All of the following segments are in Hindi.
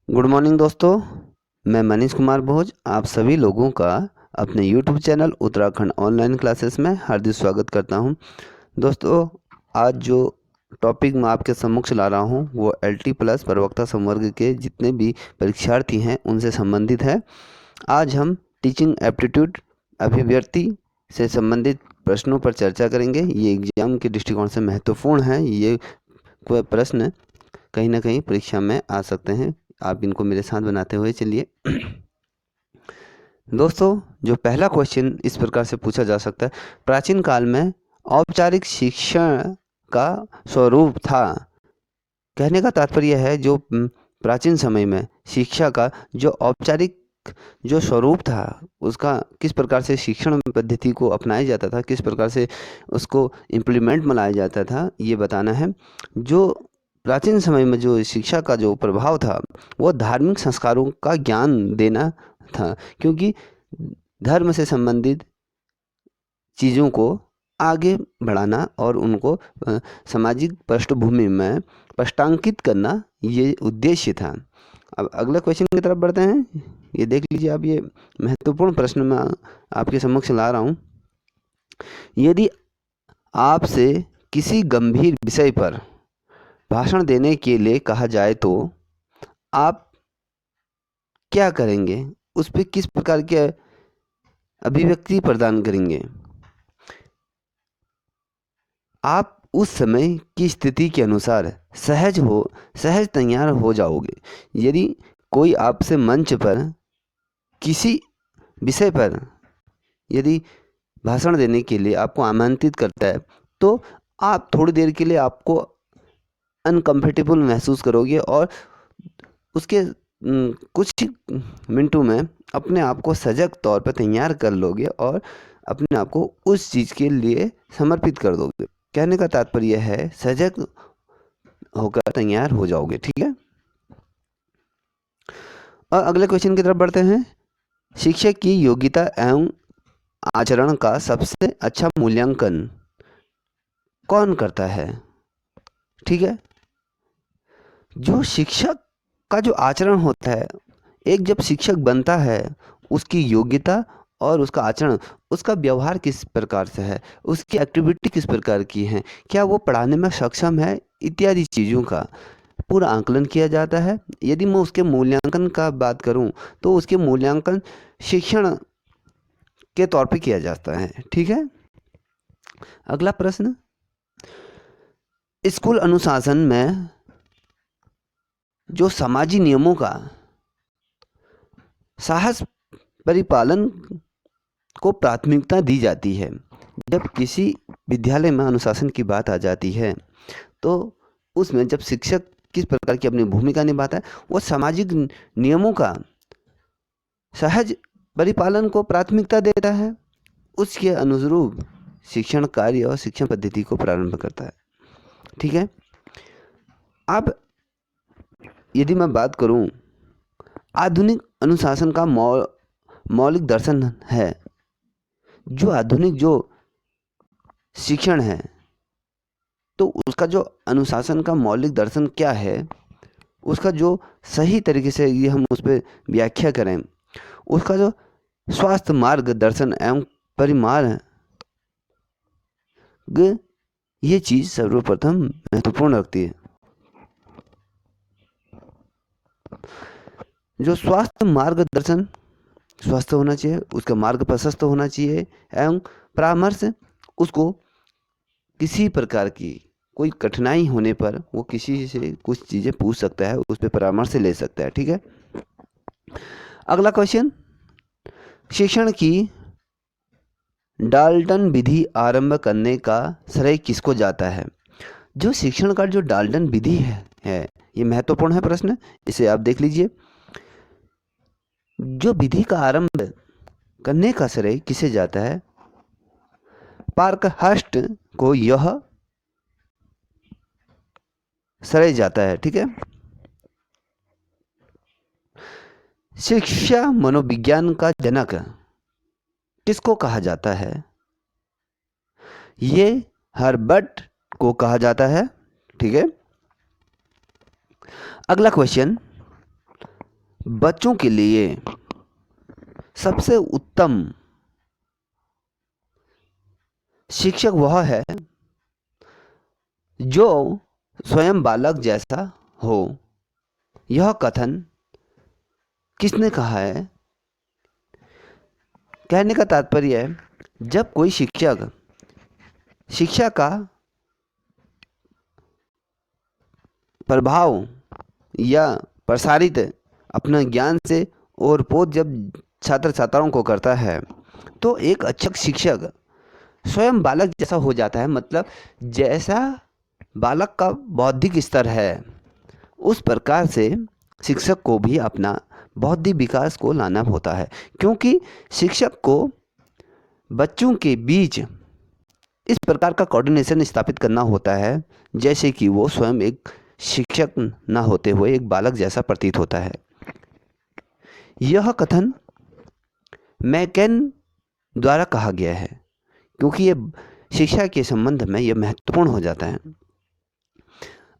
गुड मॉर्निंग दोस्तों। मैं मनीष कुमार भोज आप सभी लोगों का अपने YouTube channel Uttarakhand online classes में हार्दिक स्वागत करता हूं। दोस्तों, आज जो टॉपिक मैं आपके सम्मुख ला रहा हूं वो LT प्लस प्रवक्ता संवर्ग के जितने भी परीक्षार्थी हैं उनसे संबंधित है। आज हम टीचिंग एप्टीट्यूड अभिव्यक्ति से संबंधित प्रश्नों पर चर्चा करेंगे। ये एग्जाम के दृष्टिकोण से महत्वपूर्ण है। ये कोई प्रश्न कहीं ना कहीं परीक्षा में आ सकते हैं। आप इनको मेरे साथ बनाते हुए चलिए। दोस्तों, जो पहला क्वेश्चन इस प्रकार से पूछा जा सकता है, प्राचीन काल में औपचारिक शिक्षण का स्वरूप था। कहने का तात्पर्य है जो प्राचीन समय में शिक्षा का जो औपचारिक जो स्वरूप था उसका किस प्रकार से शिक्षण पद्धति को अपनाया जाता था, किस प्रकार से उसको इम्प्लीमेंट बनाया जाता था, ये बताना है। जो प्राचीन समय में जो शिक्षा का जो प्रभाव था वो धार्मिक संस्कारों का ज्ञान देना था, क्योंकि धर्म से संबंधित चीज़ों को आगे बढ़ाना और उनको सामाजिक पृष्ठभूमि में पृष्ठांकित करना ये उद्देश्य था। अब अगले क्वेश्चन की तरफ बढ़ते हैं। ये देख लीजिए आप, ये महत्वपूर्ण प्रश्न मैं आपके सम्मुख ला रहा हूँ। यदि आपसे किसी गंभीर विषय पर भाषण देने के लिए कहा जाए तो आप क्या करेंगे? उस पर किस प्रकार के अभिव्यक्ति प्रदान करेंगे? आप उस समय की स्थिति के अनुसार सहज तैयार हो जाओगे। यदि कोई आपसे मंच पर किसी विषय पर यदि भाषण देने के लिए आपको आमंत्रित करता है तो आप थोड़ी देर के लिए आपको अनकंफर्टेबल महसूस करोगे और उसके कुछ मिनटों में अपने आप को सजग तौर पर तैयार कर लोगे और अपने आप को उस चीज़ के लिए समर्पित कर दोगे। कहने का तात्पर्य है सजग होकर तैयार हो जाओगे। ठीक है, और अगले क्वेश्चन की तरफ बढ़ते हैं। शिक्षक की योग्यता एवं आचरण का सबसे अच्छा मूल्यांकन कौन करता है? ठीक है, जो शिक्षक का जो आचरण होता है, एक जब शिक्षक बनता है उसकी योग्यता और उसका आचरण, उसका व्यवहार किस प्रकार से है, उसकी एक्टिविटी किस प्रकार की है, क्या वो पढ़ाने में सक्षम है, इत्यादि चीज़ों का पूरा आंकलन किया जाता है। यदि मैं उसके मूल्यांकन का बात करूं तो उसके मूल्यांकन शिक्षण के तौर पे किया जाता है। ठीक है, अगला प्रश्न, स्कूल अनुशासन में जो समाजी नियमों का साहस परिपालन को प्राथमिकता दी जाती है। जब किसी विद्यालय में अनुशासन की बात आ जाती है तो उसमें जब शिक्षक किस प्रकार की अपनी भूमिका निभाता है, वो सामाजिक नियमों का सहज परिपालन को प्राथमिकता देता है। उसके अनुरूप शिक्षण कार्य और शिक्षण पद्धति को प्रारंभ करता है। ठीक है, अब यदि मैं बात करूं, आधुनिक अनुशासन का मौलिक दर्शन है, जो आधुनिक जो शिक्षण है तो उसका जो अनुशासन का मौलिक दर्शन क्या है, उसका जो सही तरीके से ये हम उस पर व्याख्या करें, उसका जो स्वास्थ्य मार्गदर्शन एवं परिमार्ग, ये चीज़ सर्वप्रथम महत्वपूर्ण रखती है। जो स्वास्थ्य मार्गदर्शन स्वस्थ होना चाहिए, उसका मार्ग प्रशस्त होना चाहिए एवं परामर्श, उसको किसी प्रकार की कोई कठिनाई होने पर वो किसी से कुछ चीज़ें पूछ सकता है, उस पर परामर्श ले सकता है। ठीक है, अगला क्वेश्चन, शिक्षण की डाल्टन विधि आरंभ करने का श्रेय किसको जाता है? जो शिक्षण का जो डाल्टन विधि है ये महत्वपूर्ण है प्रश्न, इसे आप देख लीजिए। जो विधि का आरंभ करने का श्रेय किसे जाता है? पार्कहर्स्ट को यह श्रेय जाता है। ठीक है, शिक्षा मनोविज्ञान का जनक किसको कहा जाता है? ये हर्बर्ट को कहा जाता है। ठीक है, अगला क्वेश्चन, बच्चों के लिए सबसे उत्तम शिक्षक वह है जो स्वयं बालक जैसा हो। यह कथन किसने कहा है? कहने का तात्पर्य है, जब कोई शिक्षक शिक्षा का प्रभाव या प्रसारित अपना ज्ञान से और पोत जब छात्र छात्राओं को करता है तो एक अच्छा शिक्षक स्वयं बालक जैसा हो जाता है। मतलब जैसा बालक का बौद्धिक स्तर है उस प्रकार से शिक्षक को भी अपना बौद्धिक विकास को लाना होता है, क्योंकि शिक्षक को बच्चों के बीच इस प्रकार का कोऑर्डिनेशन स्थापित करना होता है जैसे कि वो स्वयं एक शिक्षक न होते हुए एक बालक जैसा प्रतीत होता है। यह कथन मैकेन द्वारा कहा गया है, क्योंकि ये शिक्षा के संबंध में यह महत्वपूर्ण हो जाता है।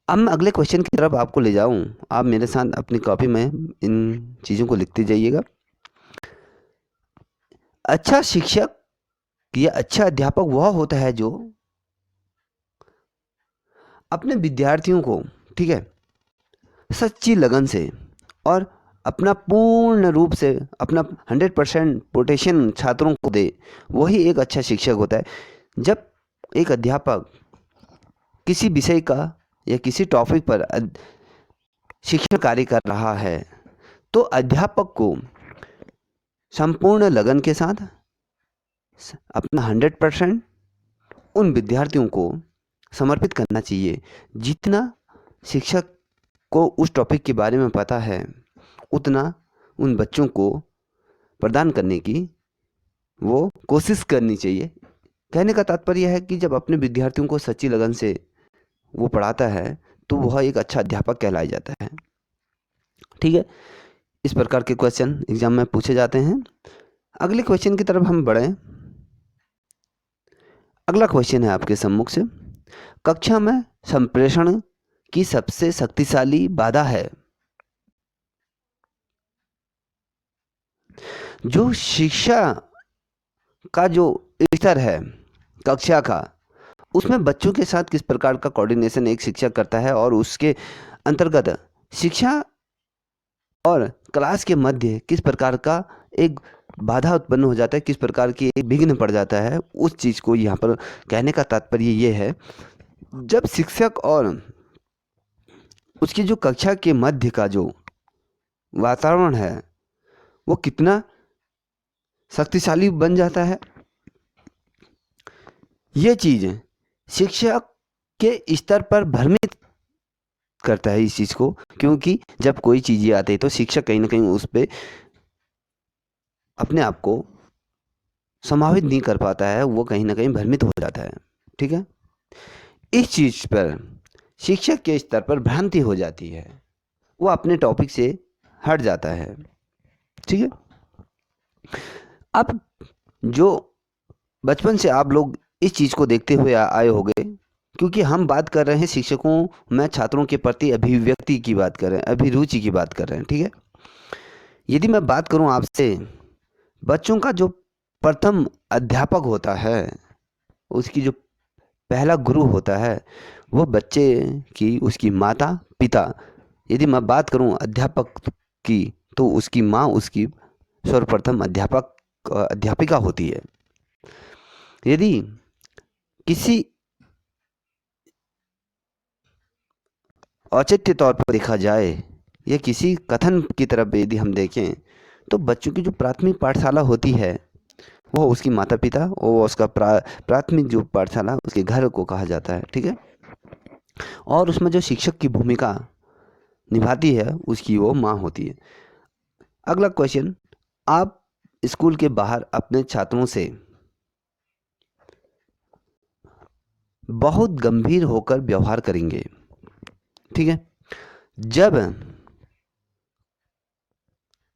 अब मैं अगले क्वेश्चन की तरफ आपको ले जाऊं। आप मेरे साथ अपनी कॉपी में इन चीज़ों को लिखते जाइएगा। अच्छा शिक्षक या अच्छा अध्यापक वह होता है जो अपने विद्यार्थियों को, ठीक है, सच्ची लगन से और अपना पूर्ण रूप से अपना 100% पोटेंशियल छात्रों को दे, वही एक अच्छा शिक्षक होता है। जब एक अध्यापक किसी विषय का या किसी टॉपिक पर शिक्षण कार्य कर रहा है तो अध्यापक को संपूर्ण लगन के साथ अपना 100% उन विद्यार्थियों को समर्पित करना चाहिए। जितना शिक्षक को उस टॉपिक के बारे में पता है उतना उन बच्चों को प्रदान करने की वो कोशिश करनी चाहिए। कहने का तात्पर्य है कि जब अपने विद्यार्थियों को सच्ची लगन से वो पढ़ाता है तो वह एक अच्छा अध्यापक कहलाया जाता है। ठीक है, इस प्रकार के क्वेश्चन एग्जाम में पूछे जाते हैं। अगले क्वेश्चन की तरफ हम बढ़ें। अगला क्वेश्चन है आपके सम्मुख से, कक्षा में संप्रेषण की सबसे शक्तिशाली बाधा है। जो शिक्षा का जो स्तर है कक्षा का, उसमें बच्चों के साथ किस प्रकार का कोऑर्डिनेशन एक शिक्षक करता है और उसके अंतर्गत शिक्षा और क्लास के मध्य किस प्रकार का एक बाधा उत्पन्न हो जाता है, किस प्रकार की एक विघ्न पड़ जाता है, उस चीज़ को यहाँ पर कहने का तात्पर्य ये है। जब शिक्षक और उसकी जो कक्षा के मध्य का जो वातावरण है वो कितना शक्तिशाली बन जाता है, ये चीज़ शिक्षक के स्तर पर भ्रमित करता है इस चीज़ को। क्योंकि जब कोई चीज़ें आती है तो शिक्षक कहीं ना कहीं उस पर अपने आप को समाहित नहीं कर पाता है, वो कहीं ना कहीं भ्रमित हो जाता है। ठीक है, इस चीज़ पर शिक्षक के स्तर पर भ्रांति हो जाती है, वो अपने टॉपिक से हट जाता है। ठीक है, अब जो बचपन से आप लोग इस चीज़ को देखते हुए आए होंगे, क्योंकि हम बात कर रहे हैं शिक्षकों में छात्रों के प्रति अभिव्यक्ति की बात कर रहे हैं, अभिरुचि की बात कर रहे हैं। ठीक है, यदि मैं बात करूं आपसे, बच्चों का जो प्रथम अध्यापक होता है, उसकी जो पहला गुरु होता है वो बच्चे की उसकी माता पिता। यदि मैं बात करूं अध्यापक की तो उसकी माँ उसकी सर्वप्रथम अध्यापिका होती है। यदि किसी औचित्य तौर पर देखा जाए या किसी कथन की तरफ यदि हम देखें तो बच्चों की जो प्राथमिक पाठशाला होती है वो उसकी माता पिता और उसका प्राथमिक जो पाठशाला उसके घर को कहा जाता है। ठीक है, और उसमें जो शिक्षक की भूमिका निभाती है उसकी वो माँ होती है। अगला क्वेश्चन, आप स्कूल के बाहर अपने छात्रों से बहुत गंभीर होकर व्यवहार करेंगे। ठीक है, जब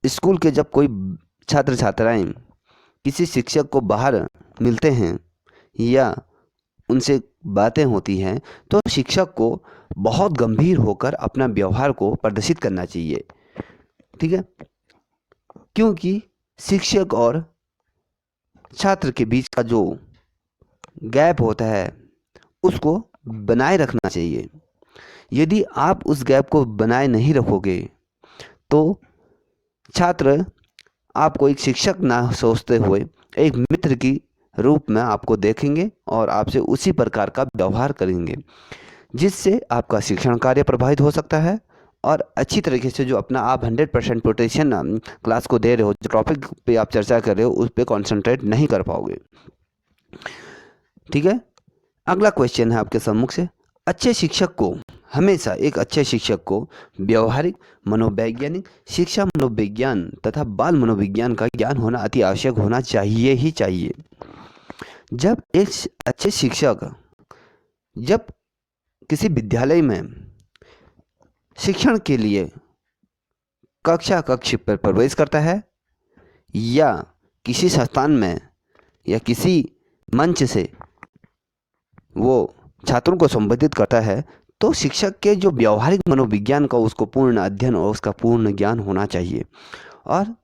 स्कूल के जब कोई छात्र छात्राएं किसी शिक्षक को बाहर मिलते हैं या उनसे बातें होती हैं तो शिक्षक को बहुत गंभीर होकर अपना व्यवहार को प्रदर्शित करना चाहिए। ठीक है, क्योंकि शिक्षक और छात्र के बीच का जो गैप होता है उसको बनाए रखना चाहिए। यदि आप उस गैप को बनाए नहीं रखोगे तो छात्र आपको एक शिक्षक ना सोचते हुए एक मित्र की रूप में आपको देखेंगे और आपसे उसी प्रकार का व्यवहार करेंगे, जिससे आपका शिक्षण कार्य प्रभावित हो सकता है और अच्छी तरीके से जो अपना आप 100% पोटेंशियल क्लास को दे रहे हो, जो टॉपिक पे आप चर्चा कर रहे हो उस पर कॉन्सेंट्रेट नहीं कर पाओगे। ठीक है, अगला क्वेश्चन है आपके सम्मुख से, अच्छे शिक्षक को हमेशा एक अच्छे शिक्षक को व्यवहारिक मनोवैज्ञानिक शिक्षा मनोविज्ञान तथा बाल मनोविज्ञान का ज्ञान होना अति आवश्यक होना चाहिए ही चाहिए। जब एक अच्छे शिक्षक जब किसी विद्यालय में शिक्षण के लिए कक्ष पर प्रवेश करता है या किसी संस्थान में या किसी मंच से वो छात्रों को संबोधित करता है, तो शिक्षक के जो व्यवहारिक मनोविज्ञान का उसको पूर्ण अध्ययन और उसका पूर्ण ज्ञान होना चाहिए, और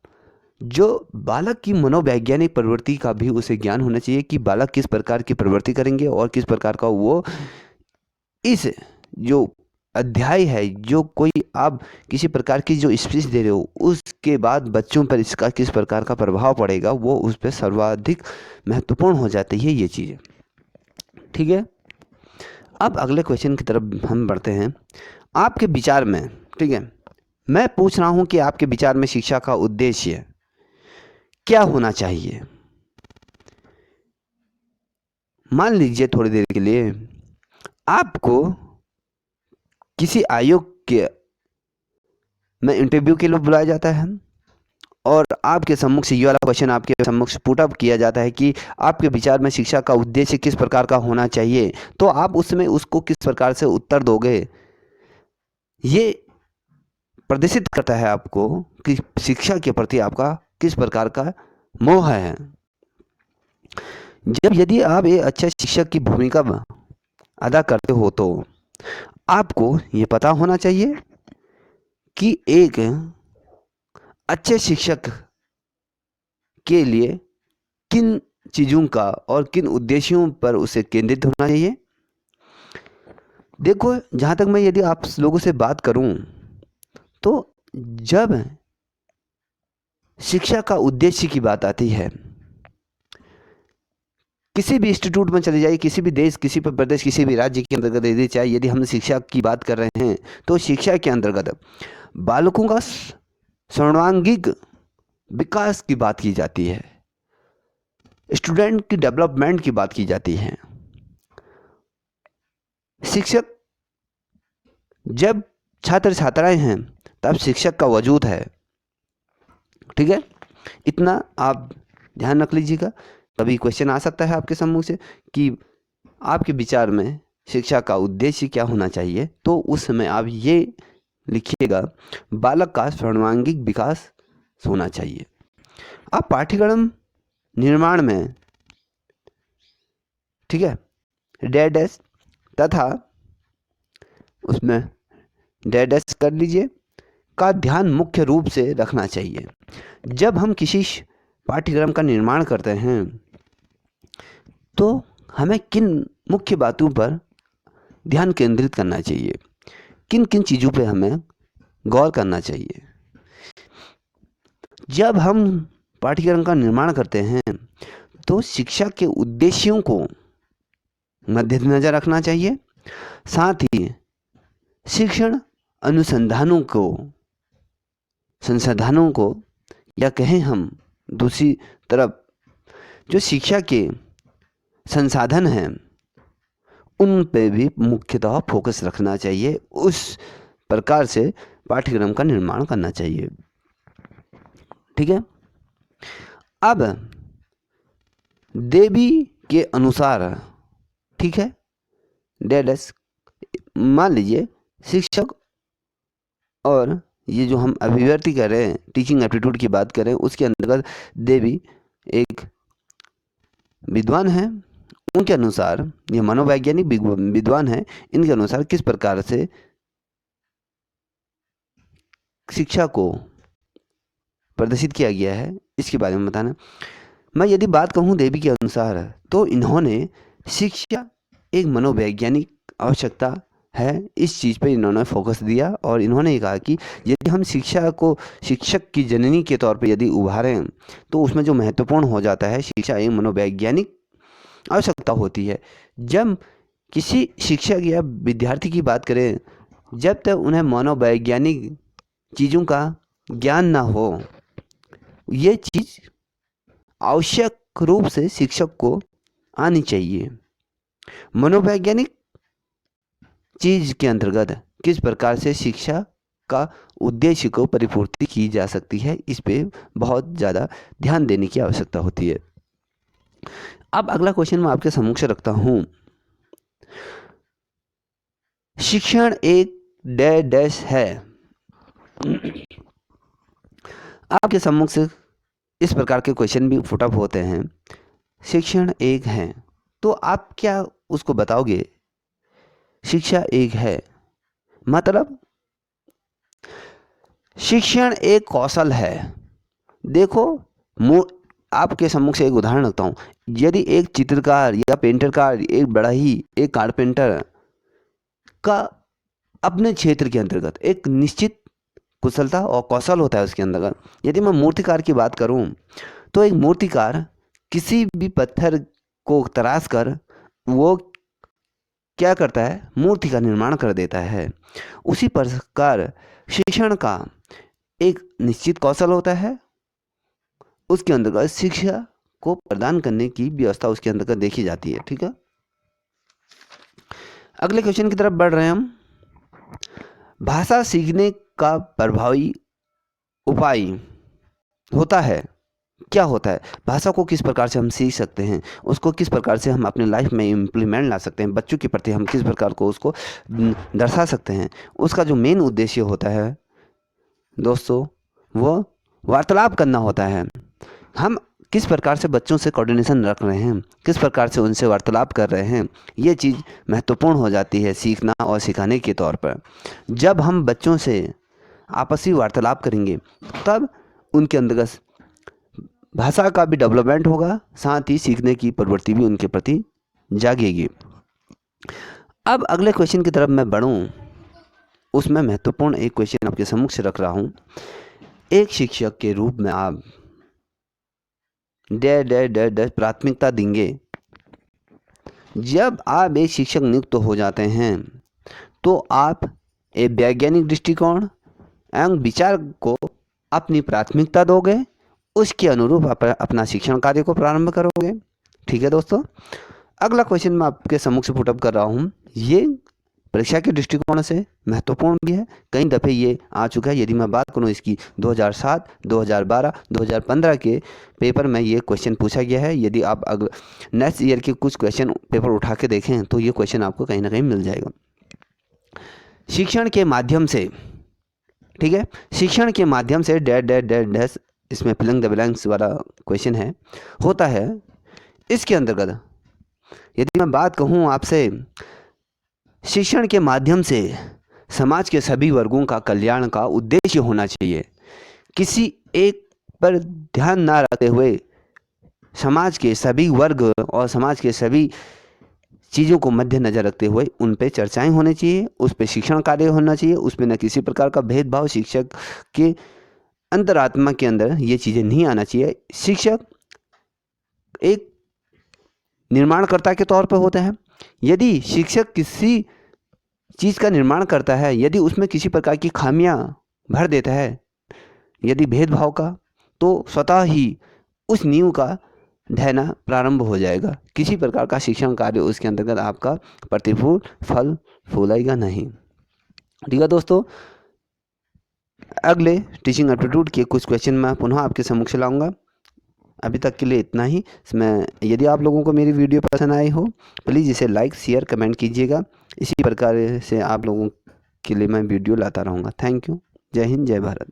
जो बालक की मनोवैज्ञानिक प्रवृत्ति का भी उसे ज्ञान होना चाहिए कि बालक किस प्रकार की प्रवृत्ति करेंगे और किस प्रकार का वो इस जो अध्याय है, जो कोई आप किसी प्रकार की जो स्पीच दे रहे हो उसके बाद बच्चों पर इसका किस प्रकार का प्रभाव पड़ेगा, वो उस पर सर्वाधिक महत्वपूर्ण हो जाती है ये चीज़ें। ठीक है, अब अगले क्वेश्चन की तरफ हम बढ़ते हैं। आपके विचार में, ठीक है, मैं पूछ रहा हूं कि आपके विचार में शिक्षा का उद्देश्य क्या होना चाहिए। मान लीजिए थोड़ी देर के लिए आपको किसी आयोग के में इंटरव्यू के लिए बुलाया जाता है और आपके सम्मुख से ये वाला क्वेश्चन आपके सम्मुख से पुट अप किया जाता है कि आपके विचार में शिक्षा का उद्देश्य किस प्रकार का होना चाहिए, तो आप उसमें उसको किस प्रकार से उत्तर दोगे, ये प्रदर्शित करता है आपको कि शिक्षा के प्रति आपका किस प्रकार का मोह है। जब यदि आप एक अच्छे शिक्षक की भूमिका अदा करते हो तो आपको ये पता होना चाहिए कि एक अच्छे शिक्षक के लिए किन चीज़ों का और किन उद्देश्यों पर उसे केंद्रित होना चाहिए। देखो, जहाँ तक मैं यदि आप लोगों से बात करूं तो जब शिक्षा का उद्देश्य की बात आती है, किसी भी इंस्टीट्यूट में चले जाइए, किसी भी देश, किसी भी प्रदेश, किसी भी राज्य के अंतर्गत यदि चाहे यदि हम शिक्षा की बात कर रहे हैं तो शिक्षा के अंतर्गत बालकों का सर्वांगीण विकास की बात की जाती है, स्टूडेंट की डेवलपमेंट की बात की जाती है। शिक्षक जब छात्र छात्राएं हैं तब शिक्षक का वजूद है। ठीक है, इतना आप ध्यान रख लीजिएगा। कभी क्वेश्चन आ सकता है आपके सम्मुख से कि आपके विचार में शिक्षा का उद्देश्य क्या होना चाहिए, तो उस समय आप ये लिखिएगा, बालक का सर्वांगीण विकास होना चाहिए। आप पाठ्यक्रम निर्माण में, ठीक है, डैश तथा उसमें डैश कर लीजिए का ध्यान मुख्य रूप से रखना चाहिए। जब हम किसी पाठ्यक्रम का निर्माण करते हैं तो हमें किन मुख्य बातों पर ध्यान केंद्रित करना चाहिए, किन किन चीज़ों पे हमें गौर करना चाहिए। जब हम पाठ्यक्रम का निर्माण करते हैं तो शिक्षा के उद्देश्यों को मद्देनजर रखना चाहिए, साथ ही शिक्षण अनुसंधानों को, संसाधनों को, या कहें हम दूसरी तरफ जो शिक्षा के संसाधन हैं उन पे भी मुख्यतः फोकस रखना चाहिए, उस प्रकार से पाठ्यक्रम का निर्माण करना चाहिए। ठीक है, अब देवी के अनुसार, ठीक है, डैश मान लीजिए शिक्षक और ये जो हम अभिव्यक्ति कर रहे हैं, टीचिंग एप्टीट्यूड की बात करें, उसके अंतर्गत देवी एक विद्वान है, उनके अनुसार ये मनोवैज्ञानिक विद्वान है, इनके अनुसार किस प्रकार से शिक्षा को प्रदर्शित किया गया है, इसके बारे में बताना। मैं यदि बात कहूँ देवी के अनुसार, तो इन्होंने शिक्षा एक मनोवैज्ञानिक आवश्यकता है, इस चीज़ पे इन्होंने फोकस दिया और इन्होंने ये कहा कि यदि हम शिक्षा को शिक्षक की जननी के तौर पे यदि उभारें, तो उसमें जो महत्वपूर्ण हो जाता है, शिक्षा एक मनोवैज्ञानिक आवश्यकता होती है। जब किसी शिक्षक या विद्यार्थी की बात करें, जब तक उन्हें मनोवैज्ञानिक चीज़ों का ज्ञान ना हो, ये चीज़ आवश्यक रूप से शिक्षक को आनी चाहिए। मनोवैज्ञानिक चीज़ के अंतर्गत किस प्रकार से शिक्षा का उद्देश्य को परिपूर्ति की जा सकती है, इस पे बहुत ज़्यादा ध्यान देने की आवश्यकता होती है। अब अगला क्वेश्चन मैं आपके सम्मुख रखता हूँ। शिक्षण एक डैश है। आपके सम्मुख से इस प्रकार के क्वेश्चन भी फुटअप होते हैं। शिक्षण एक है, तो आप क्या उसको बताओगे? शिक्षा एक है मतलब शिक्षण एक कौशल है। देखो, आपके सम्मुख से एक उदाहरण रखता हूँ। यदि एक चित्रकार या पेंटरकार, एक बढ़ई, एक कारपेंटर का अपने क्षेत्र के अंतर्गत एक निश्चित कुशलता और कौशल होता है उसके अंतर्गत। यदि मैं मूर्तिकार की बात करूं, तो एक मूर्तिकार किसी भी पत्थर को तराश कर वो क्या करता है, मूर्ति का निर्माण कर देता है। उसी प्रकार शिक्षण का एक निश्चित कौशल होता है, उसके अंतर्गत शिक्षा को प्रदान करने की व्यवस्था उसके अंतर्गत देखी जाती है। ठीक है, अगले क्वेश्चन की तरफ बढ़ रहे हैं हम। भाषा सीखने का प्रभावी उपाय होता है, क्या होता है? भाषा को किस प्रकार से हम सीख सकते हैं, उसको किस प्रकार से हम अपने लाइफ में इम्प्लीमेंट ला सकते हैं, बच्चों के प्रति हम किस प्रकार को उसको दर्शा सकते हैं, उसका जो मेन उद्देश्य होता है दोस्तों, वो वार्तालाप करना होता है। हम किस प्रकार से बच्चों से कोऑर्डिनेशन रख रहे हैं, किस प्रकार से उनसे वार्तालाप कर रहे हैं, ये चीज़ महत्वपूर्ण हो जाती है सीखना और सिखाने के तौर पर। जब हम बच्चों से आपसी वार्तालाप करेंगे, तब उनके अंतर्गत भाषा का भी डेवलपमेंट होगा, साथ ही सीखने की प्रवृत्ति भी उनके प्रति जागेगी। अब अगले क्वेश्चन की तरफ मैं बढ़ूं, उसमें महत्वपूर्ण एक क्वेश्चन आपके सम्मुख से रख रहा हूं। एक शिक्षक के रूप में आप प्राथमिकता देंगे। जब आप एक शिक्षक नियुक्त हो जाते हैं, तो आप एक वैज्ञानिक दृष्टिकोण एवं विचार को अपनी प्राथमिकता दोगे, उसके अनुरूप आप अपना शिक्षण कार्य को प्रारंभ करोगे। ठीक है दोस्तों, अगला क्वेश्चन मैं आपके सम्मुख से पुटअप कर रहा हूँ। ये परीक्षा के दृष्टिकोण से महत्वपूर्ण भी है, कई दफ़े ये आ चुका है। यदि मैं बात करूँ इसकी 2007, 2012, 2015 के पेपर में ये क्वेश्चन पूछा गया है। यदि आप अगर नेक्स्ट ईयर के कुछ क्वेश्चन पेपर उठा के देखें, तो ये क्वेश्चन आपको कहीं ना कहीं मिल जाएगा। शिक्षण के माध्यम से, ठीक है, शिक्षण के माध्यम से डैश, इसमें फिलिंग द ब्लैंक्स वाला क्वेश्चन है, होता है। इसके अंतर्गत यदि मैं बात कहूँ आपसे, शिक्षण के माध्यम से समाज के सभी वर्गों का कल्याण का उद्देश्य होना चाहिए। किसी एक पर ध्यान ना रखते हुए समाज के सभी वर्ग और समाज के सभी चीज़ों को मद्देनजर रखते हुए उन पे चर्चाएं होनी चाहिए, उस पे शिक्षण कार्य होना चाहिए, उस पे न किसी प्रकार का भेदभाव शिक्षक के अंतरात्मा के अंदर ये चीज़ें नहीं आना चाहिए। शिक्षक एक निर्माणकर्ता के तौर पर होते हैं। यदि शिक्षक किसी चीज़ का निर्माण करता है, यदि उसमें किसी प्रकार की खामियां भर देता है, यदि भेदभाव का, तो स्वतः ही उस नींव का ढहना प्रारंभ हो जाएगा। किसी प्रकार का शिक्षण कार्य उसके अंतर्गत आपका प्रतिफूल फल फूलेगा नहीं। ठीक है दोस्तों, अगले टीचिंग एप्टीट्यूड के कुछ क्वेश्चन मैं पुनः आपके सम्मुख से लाऊंगा। अभी तक के लिए इतना ही। यदि आप लोगों को मेरी वीडियो पसंद आई हो, प्लीज़ इसे लाइक, शेयर, कमेंट कीजिएगा। इसी प्रकार से आप लोगों के लिए मैं वीडियो लाता रहूँगा। Thank you. जय हिंद, जय भारत।